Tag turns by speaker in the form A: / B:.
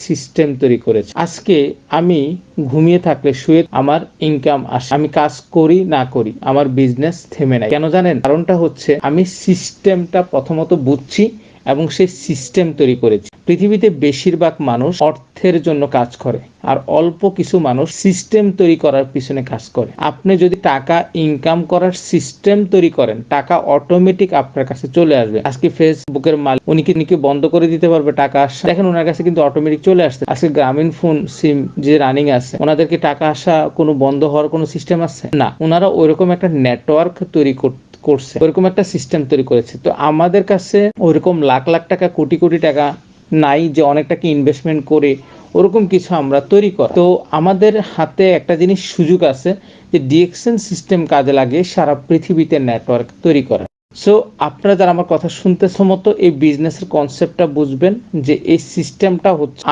A: System তৈরি করেছে। আজকে আমি ঘুমিয়ে থাকলে শুয়ে আমার ইনকাম আসে, আমি কাজ করি না করি আমার বিজনেস থেমে নাই। কেন জানেন? কারণটা হচ্ছে আমি সিস্টেমটা প্রথমত বুঝছি এবং সেই সিস্টেম তৈরি করেছি। পৃথিবীতে বেশিরভাগ মানুষ অর্থের জন্য কাজ করে, আর অল্প কিছু মানুষ সিস্টেম তৈরি করার পিছনে কাজ করে। আপনি যদি টাকা ইনকাম করার সিস্টেম তৈরি করেন, টাকা অটোমেটিক আপনার কাছে চলে আসবে। আজকে ফেসবুকের মালিক উনি কি বন্ধ করে দিতে পারবে টাকা আসা? দেখেন ওনার কাছে কিন্তু অটোমেটিক চলে আসছে। আজকে গ্রামীণ ফোন সিম যে রানিং আছে, ওনাদেরকে টাকা আসা কোনো বন্ধ হওয়ার কোনো সিস্টেম আছে না। ওনারা ওইরকম একটা নেটওয়ার্ক তৈরি করছে, ওরকম একটা সিস্টেম তৈরি করেছে। তো আমাদের কাছে ওইরকম লাখ লাখ টাকা, কোটি কোটি টাকা নাই যে অনেক টাকা ইনভেস্টমেন্ট করে ওরকম কিছু আমরা তৈরি করা। তো আমাদের হাতে একটা জিনিস সুযোগ আছে যে ডিএক্সএন সিস্টেম কাজে লাগে সারা পৃথিবীতে নেটওয়ার্ক তৈরি করা। সো আপনারা যারা আমার কথা শুনতে সমত এই বিজনেসের কনসেপ্টটা বুঝবেন যে এই সিস্টেমটা হচ্ছে